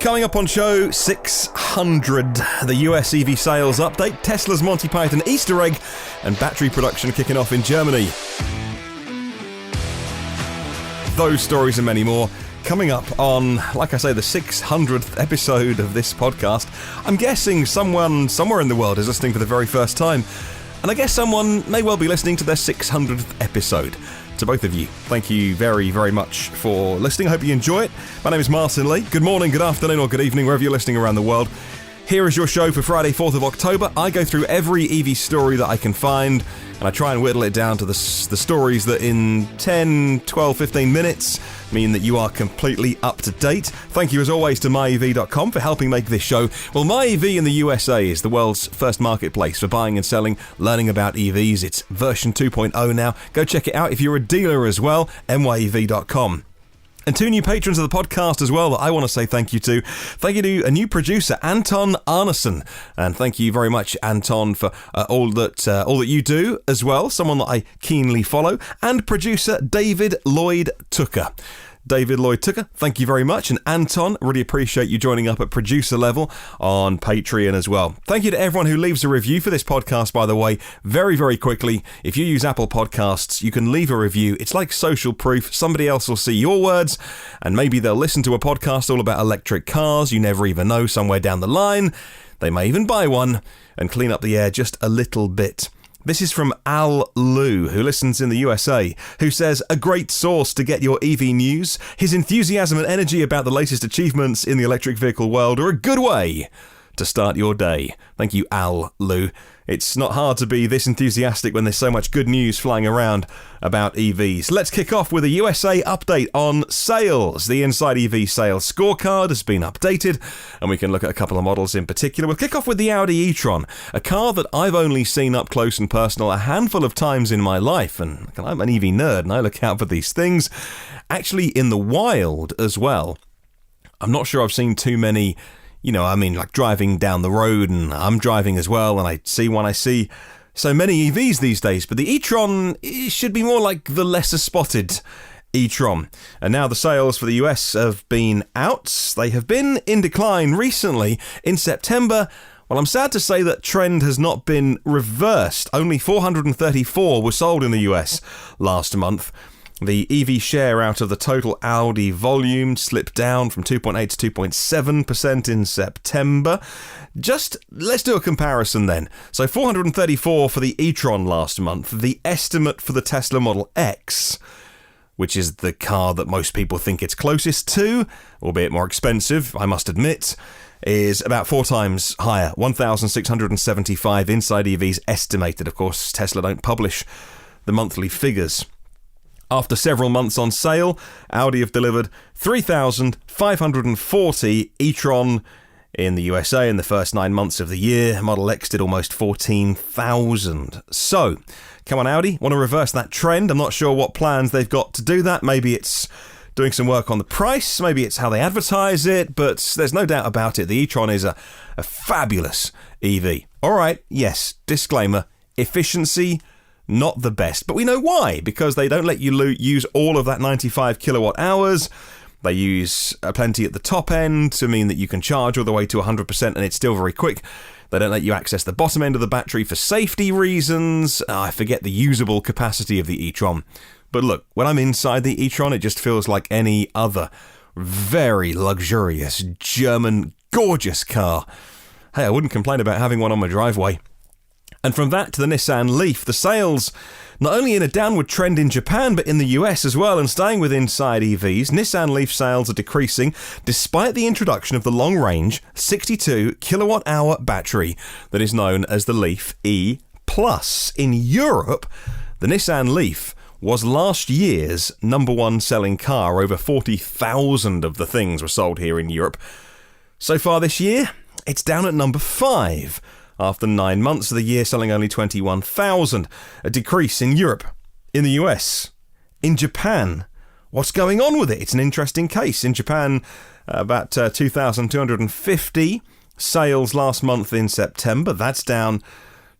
Coming up on show 600, the US EV sales update, Tesla's Monty Python Easter egg, and battery production kicking off in Germany. Those stories and many more coming up on, like I say, the 600th episode of this podcast. I'm guessing someone somewhere in the world is listening for the very first time, and I guess someone may well be listening to their 600th episode. To both of you, thank you very, very much for listening. I hope you enjoy it. My name is Martyn Lee. Good morning, good afternoon, or good evening, wherever you're listening around the world. Here is your show for Friday, 4th of October. I go through every EV story that I can find, and I try and whittle it down to the stories that in 10, 12, 15 minutes mean that you are completely up to date. Thank you as always to myev.com for helping make this show. Well, MyEV in the USA is the world's first marketplace for buying and selling, learning about EVs. It's version 2.0 now. Go check it out if you're a dealer as well, myev.com. And two new patrons of the podcast as well that I want to say thank you to. Thank you to a new producer, ANTON, ARNESEN. And thank you very much, ANTON, for all that you do as well. Someone that I keenly follow. And producer David Lloyd Tucker. David Lloyd Tucker, thank you very much. And Anton, really appreciate you joining up at producer level on Patreon as well. Thank you to everyone who leaves a review for this podcast, by the way. Very, very quickly, if you use Apple Podcasts, you can leave a review. It's like social proof. Somebody else will see your words, and maybe they'll listen to a podcast all about electric cars. You never even know, somewhere down the line. They may even buy one and clean up the air just a little bit. This is from Al Lou, who listens in the USA, who says, a great source to get your EV news. His enthusiasm and energy about the latest achievements in the electric vehicle world are a good way to start your day. Thank you, Al Lou. It's not hard to be this enthusiastic when there's so much good news flying around about EVs. Let's kick off with a USA update on sales. The Inside EV sales scorecard has been updated, and we can look at a couple of models in particular. We'll kick off with the Audi E-TRON, a car that I've only seen up close and personal a handful of times in my life, and I'm an EV nerd and I look out for these things. Actually, in the wild as well. I'm not sure I've seen too many. Like driving down the road, and I'm driving as well, and I see so many EVs these days, but the E-TRON should be more like the lesser spotted E-TRON. And now the sales for the US have been out. They have been in decline recently. In September, well, I'm sad to say that trend has not been reversed. Only 434 were sold in the US last month. The EV share out of the total Audi volume slipped down from 2.8 to 2.7% in September. Let's do a comparison then. So 434 for the e-tron last month. The estimate for the Tesla Model X, which is the car that most people think it's closest to, albeit more expensive, I must admit, is about 4 times higher. 1,675 Inside EVs estimated. Of course, Tesla don't publish the monthly figures. After several months on sale, Audi have delivered 3,540 e-tron in the USA in the first 9 months of the year. Model X did almost 14,000. So, come on Audi, want to reverse that trend? I'm not sure what plans they've got to do that. Maybe it's doing some work on the price, maybe it's how they advertise it, but there's no doubt about it. The e-tron is a fabulous EV. Alright, yes, disclaimer, efficiency, not the best, but we know why, because they don't let you use all of that 95 kilowatt hours. They use plenty at the top end to mean that you can charge all the way to 100% and it's still very quick. They don't let you access the bottom end of the battery for safety reasons. I forget the usable capacity of the e-tron. But look, when I'm inside the e-tron, it just feels like any other very luxurious German gorgeous car. Hey, I wouldn't complain about having one on my driveway. And from that to the Nissan Leaf, the sales not only in a downward trend in Japan, but in the US as well. And staying with Inside EVs, Nissan Leaf sales are decreasing despite the introduction of the long-range 62 kilowatt-hour battery that is known as the Leaf E+. In Europe, the Nissan Leaf was last year's number one selling car. Over 40,000 of the things were sold here in Europe. So far this year, it's down at number 5. After 9 months of the year, selling only 21,000. A decrease in Europe, in the US, in Japan. What's going on with it? It's an interesting case. In Japan, about 2,250 sales last month in September. That's down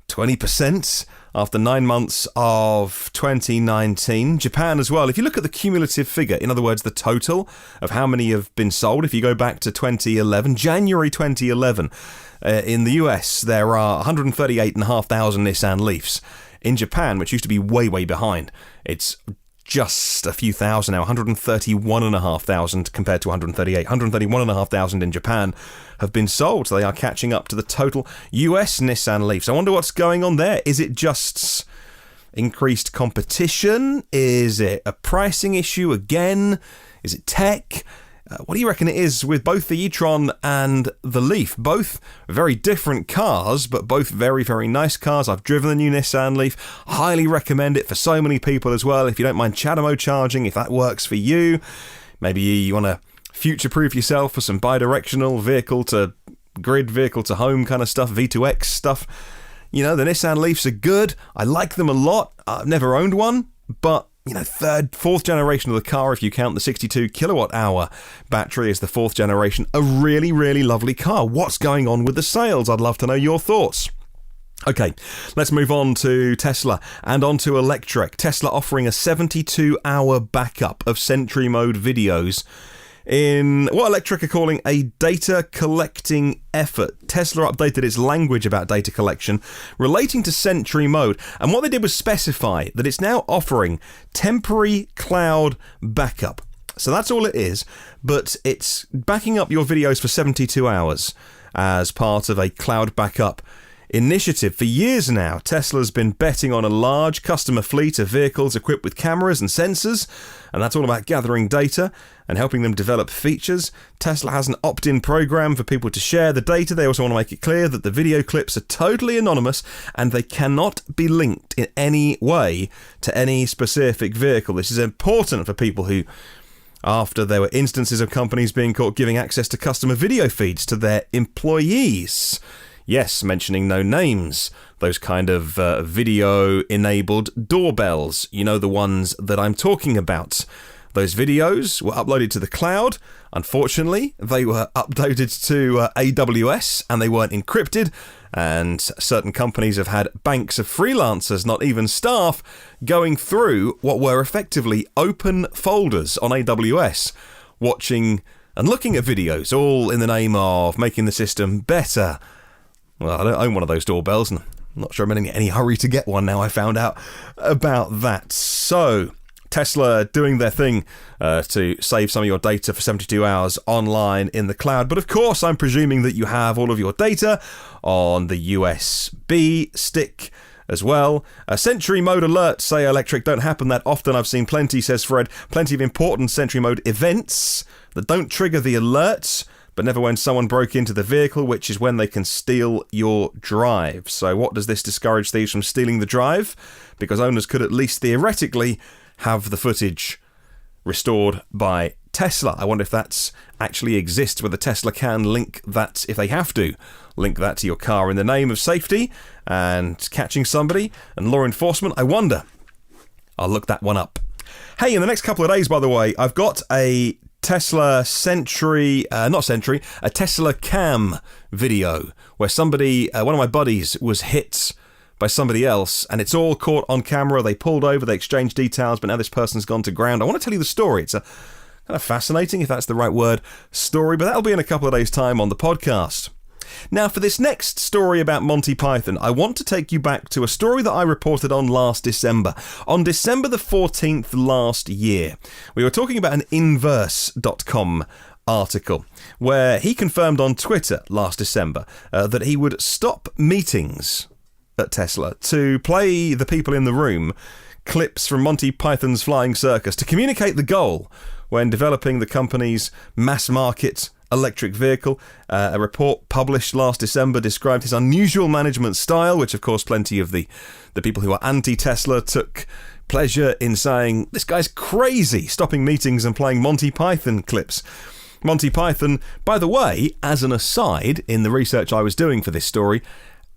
20% after 9 months of 2019. Japan as well. If you look at the cumulative figure, in other words, the total of how many have been sold, if you go back to 2011, January 2011, in the US, there are 138,500 Nissan Leafs. In Japan, which used to be way, way behind, it's just a few thousand now, 131,500 compared to 138. 131,500 in Japan have been sold, so they are catching up to the total US Nissan Leafs. I wonder what's going on there. Is it just increased competition? Is it a pricing issue again? Is it tech? What do you reckon it is with both the E-TRON and the Leaf? Both very different cars, but both very, very nice cars. I've driven the new Nissan Leaf. Highly recommend it for so many people as well. If you don't mind CHAdeMO charging, if that works for you. Maybe you want to future-proof yourself for some bi-directional vehicle-to-grid, vehicle-to-home kind of stuff, V2X stuff. You know, the Nissan Leafs are good. I like them a lot. I've never owned one, but third, fourth generation of the car, if you count the 62 kilowatt hour battery as the fourth generation, a really, really lovely car. What's going on with the sales? I'd love to know your thoughts. Okay, let's move on to Tesla and on to electric. Tesla offering a 72-hour backup of Sentry Mode videos in what Electric are calling a data collecting effort. Tesla updated its language about data collection relating to Sentry Mode, and what they did was specify that it's now offering temporary cloud backup. So that's all it is, but it's backing up your videos for 72 hours as part of a cloud backup initiative. For years now, Tesla's been betting on a large customer fleet of vehicles equipped with cameras and sensors, and that's all about gathering data and helping them develop features. Tesla has an opt-in program for people to share the data. They also want to make it clear that the video clips are totally anonymous and they cannot be linked in any way to any specific vehicle. This is important for people who, after there were instances of companies being caught giving access to customer video feeds to their employees. Yes, mentioning no names. Those kind of video-enabled doorbells. You know the ones that I'm talking about. Those videos were uploaded to the cloud. Unfortunately, they were uploaded to AWS and they weren't encrypted. And certain companies have had banks of freelancers, not even staff, going through what were effectively open folders on AWS, watching and looking at videos, all in the name of making the system better. Well, I don't own one of those doorbells, and I'm not sure I'm in any hurry to get one now I found out about that. So, Tesla doing their thing to save some of your data for 72 hours online in the cloud. But of course, I'm presuming that you have all of your data on the USB stick as well. Sentry Mode alerts, say Electric, don't happen that often. I've seen plenty, says Fred, plenty of important Sentry Mode events that don't trigger the alerts, but never when someone broke into the vehicle, which is when they can steal your drive. So what does this discourage thieves from stealing the drive? Because owners could at least theoretically have the footage restored by Tesla. I wonder if that actually exists, whether Tesla can link that, if they have to, link that to your car in the name of safety and catching somebody and law enforcement. I wonder. I'll look that one up. Hey, in the next couple of days, by the way, I've got a Tesla a Tesla cam video where somebody, one of my buddies, was hit by somebody else, and it's all caught on camera. They pulled over, they exchanged details, but now this person's gone to ground. I want to tell you the story. It's a kind of fascinating, if that's the right word, story, but that'll be in a couple of days' time on the podcast. Now, for this next story about Monty Python, I want to take you back to a story that I reported on last December. On December the 14th last year, we were talking about an Inverse.com article where he confirmed on Twitter last December that he would stop meetings at Tesla to play the people in the room clips from Monty Python's Flying Circus to communicate the goal when developing the company's mass market electric vehicle. A report published last December described his unusual management style, which of course plenty of the people who are anti-Tesla took pleasure in saying, this guy's crazy, stopping meetings and playing Monty Python clips. Monty Python, by the way, as an aside, in the research I was doing for this story,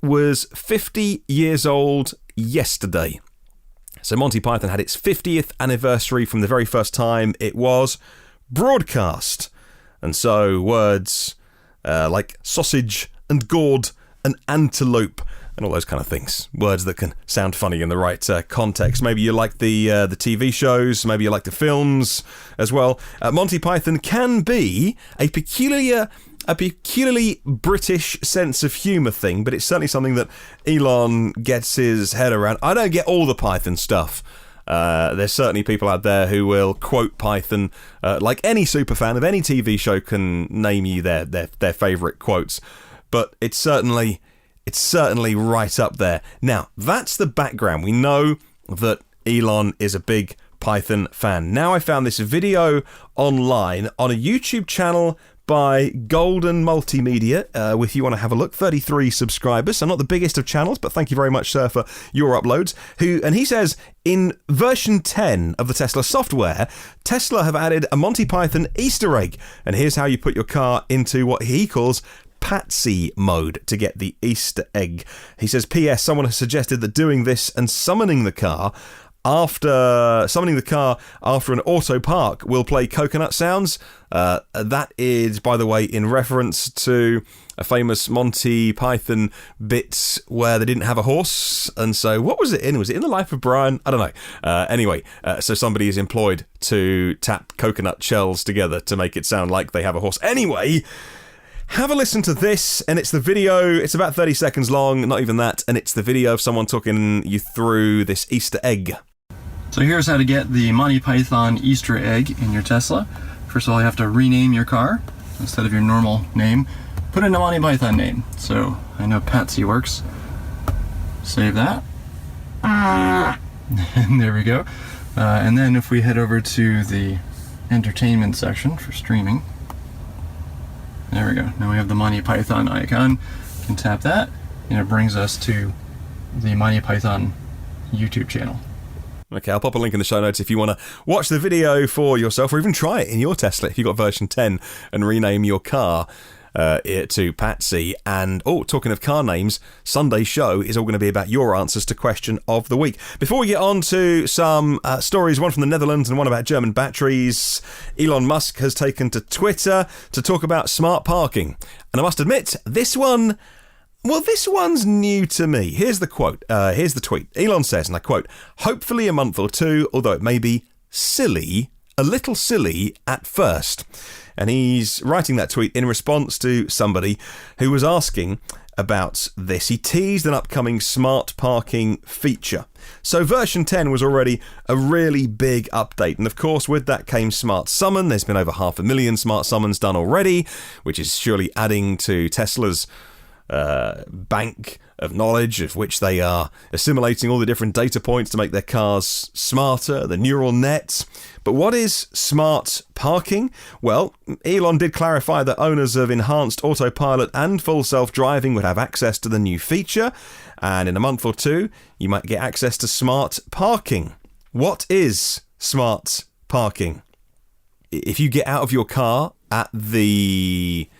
was 50 years old yesterday. So Monty Python had its 50th anniversary from the very first time it was broadcast. And so words like sausage and gourd and antelope and all those kind of things. Words that can sound funny in the right context. Maybe you like the TV shows, maybe you like the films as well. Monty Python can be a peculiarly British sense of humour thing, but it's certainly something that Elon gets his head around. I don't get all the Python stuff. There's certainly people out there who will quote Python, like any superfan of any TV show can name you their favourite quotes. But it's certainly right up there. Now, that's the background. We know that Elon is a big Python fan. Now I found this video online on a YouTube channel by Golden Multimedia, if you want to have a look. 33 subscribers, so not the biggest of channels, but thank you very much, sir, for your uploads. And he says, in version 10 of the Tesla software, Tesla have added a Monty Python Easter egg, and here's how you put your car into what he calls Patsy mode to get the Easter egg. He says, P.S. Someone has suggested that doing this and summoning the car after an auto park will play coconut sounds. That is, by the way, in reference to a famous Monty Python bit where they didn't have a horse, and so what was it in? Was it in The Life of Brian? I don't know. Anyway, so somebody is employed to tap coconut shells together to make it sound like they have a horse. Anyway, have a listen to this, and it's the video. It's about 30 seconds long, not even that, and it's the video of someone talking you through this Easter egg. So here's how to get the Monty Python Easter egg in your Tesla. First of all, you have to rename your car. Instead of your normal name, put in a Monty Python name. So I know Patsy works. Save that. And there we go. And then if we head over to the entertainment section for streaming, there we go. Now we have the Monty Python icon. You can tap that, and it brings us to the Monty Python YouTube channel. Okay, I'll pop a link in the show notes if you want to watch the video for yourself, or even try it in your Tesla if you've got version 10 and rename your car to Patsy. And, talking of car names, Sunday's show is all going to be about your answers to question of the week. Before we get on to some stories, one from the Netherlands and one about German batteries, Elon Musk has taken to Twitter to talk about smart parking. And I must admit, this one's new to me. Here's the quote. Here's the tweet. Elon says, and I quote, "Hopefully a month or two, although it may be a little silly at first." And he's writing that tweet in response to somebody who was asking about this. He teased an upcoming smart parking feature. So version 10 was already a really big update. And of course, with that came Smart Summon. There's been over 500,000 Smart Summons done already, which is surely adding to Tesla's bank of knowledge, of which they are assimilating all the different data points to make their cars smarter, the neural net. But what is smart parking? Well, Elon did clarify that owners of enhanced autopilot and full self-driving would have access to the new feature, and in a month or two, you might get access to smart parking. What is smart parking? If you get out of your car at the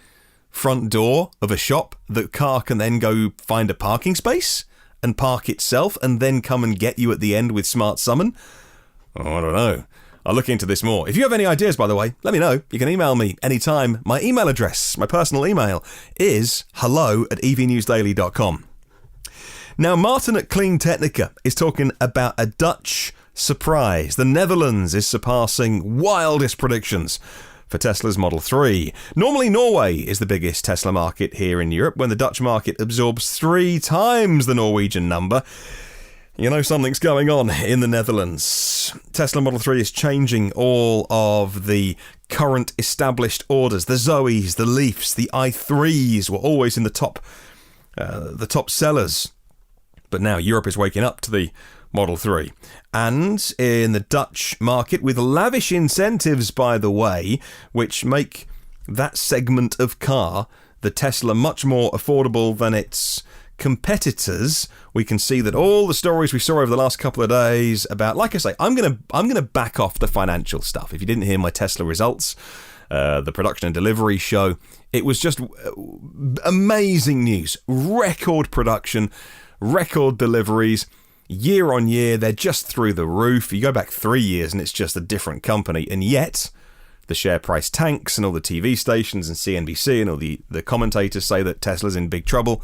front door of a shop, the car can then go find a parking space and park itself and then come and get you at the end with Smart Summon? I don't know. I'll look into this more. If you have any ideas, by the way, let me know. You can email me anytime. My email address, my personal email, is hello@evnewsdaily.com. Now, Martin at Clean Technica is talking about a Dutch surprise. The Netherlands is surpassing wildest predictions for Tesla's Model 3. Normally, Norway is the biggest Tesla market here in Europe. When the Dutch market absorbs 3 times the Norwegian number, you know something's going on in the Netherlands. Tesla Model 3 is changing all of the current established orders. The Zoes, the Leafs, the i3s were always in the top sellers. But now Europe is waking up to the Model 3. And in the Dutch market, with lavish incentives, by the way, which make that segment of car, the Tesla, much more affordable than its competitors, we can see that all the stories we saw over the last couple of days about, like I say, I'm gonna back off the financial stuff. If you didn't hear my Tesla results, the production and delivery show, it was just amazing news. Record production, record deliveries. Year on year, they're just through the roof. You go back 3 years and it's just a different company. And yet, the share price tanks and all the TV stations and CNBC and all the commentators say that Tesla's in big trouble.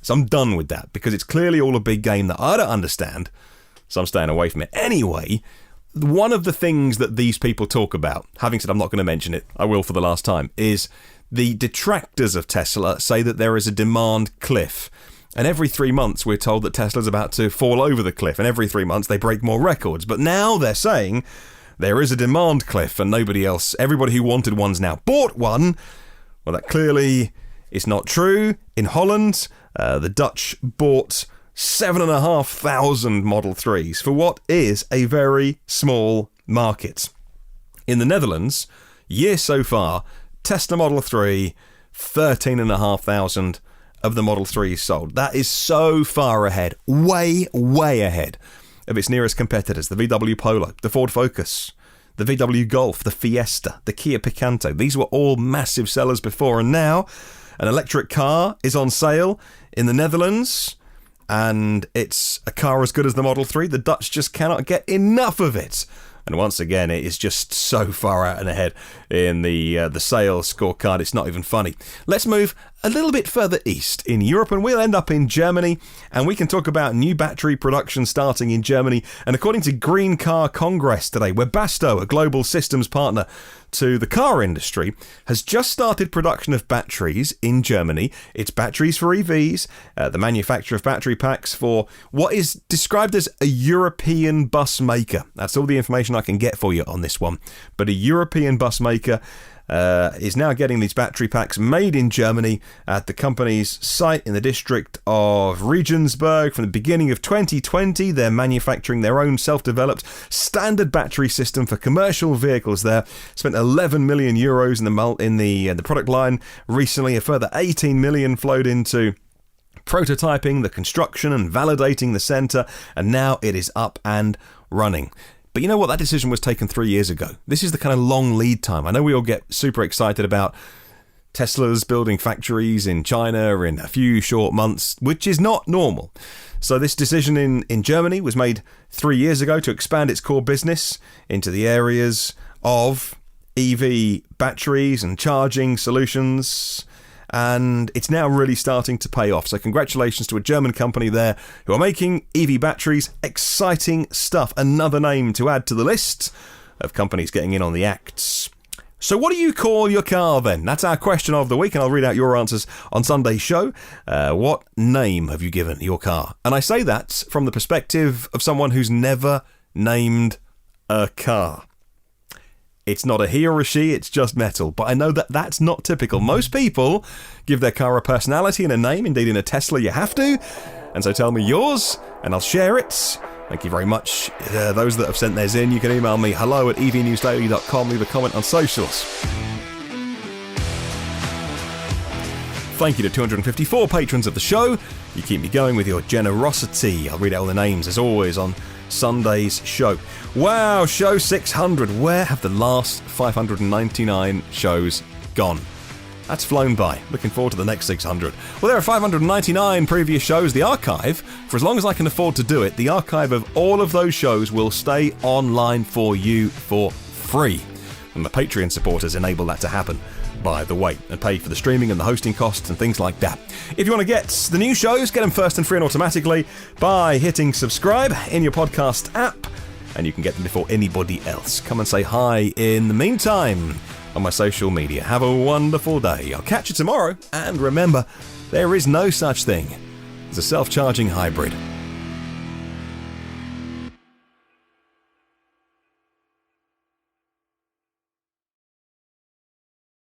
So I'm done with that, because it's clearly all a big game that I don't understand, so I'm staying away from it. Anyway, one of the things that these people talk about, having said I'm not going to mention it, I will for the last time, is the detractors of Tesla say that there is a demand cliff. And every 3 months we're told that Tesla's about to fall over the cliff, and every 3 months they break more records. But now they're saying there is a demand cliff and everybody who wanted one's now bought one. Well, that clearly is not true. In Holland, the Dutch bought 7,500 Model 3s for what is a very small market. In the Netherlands, year so far, Tesla Model 3, 13,500 of the Model 3s sold. That is so far ahead, way, way ahead of its nearest competitors, the VW Polo, the Ford Focus, the VW Golf, the Fiesta, the Kia Picanto. These were all massive sellers before, and now an electric car is on sale in the Netherlands, and it's a car as good as the Model 3. The Dutch just cannot get enough of it. And once again, it is just so far out and ahead in the sales scorecard, it's not even funny. Let's move a little bit further east in Europe, and we'll end up in Germany, and we can talk about new battery production starting in Germany. And according to Green Car Congress today, Webasto, a global systems partner to the car industry, has just started production of batteries in Germany. It's batteries for EVs, the manufacture of battery packs for what is described as a European bus maker. That's all the information I can get for you on this one. But a European bus maker is now getting these battery packs made in Germany at the company's site in the district of Regensburg. From the beginning of 2020, they're manufacturing their own self-developed standard battery system for commercial vehicles there. Spent 11 million euros in the product line recently. A further 18 million flowed into prototyping, the construction and validating the centre, and now it is up and running. But you know what? That decision was taken 3 years ago. This is the kind of long lead time. I know we all get super excited about Tesla's building factories in China in a few short months, which is not normal. So this decision in Germany was made 3 years ago to expand its core business into the areas of EV batteries and charging solutions. And it's now really starting to pay off. So congratulations to a German company there who are making EV batteries. Exciting stuff. Another name to add to the list of companies getting in on the acts. So what do you call your car then? That's our question of the week, and I'll read out your answers on Sunday's show. What name have you given your car? And I say that from the perspective of someone who's never named a car. It's not a he or a she, it's just metal. But I know that that's not typical. Most people give their car a personality and a name. Indeed, in a Tesla, you have to. And so tell me yours, and I'll share it. Thank you very much. Those that have sent theirs in, you can email me hello@evnewsdaily.com. Leave a comment on socials. Thank you to 254 patrons of the show. You keep me going with your generosity. I'll read out all the names, as always, on Sunday's show. Wow, show 600. Where have the last 599 shows gone? That's flown by. Looking forward to the next 600. Well, there are 599 previous shows. The archive, for as long as I can afford to do it, the archive of all of those shows will stay online for you for free. And the Patreon supporters enable that to happen, by the way, and pay for the streaming and the hosting costs and things like that. If you want to get the new shows, get them first and free and automatically by hitting subscribe in your podcast app, and you can get them before anybody else. Come and say hi in the meantime on my social media. Have a wonderful day. I'll catch you tomorrow, and remember, there is no such thing as a self-charging hybrid.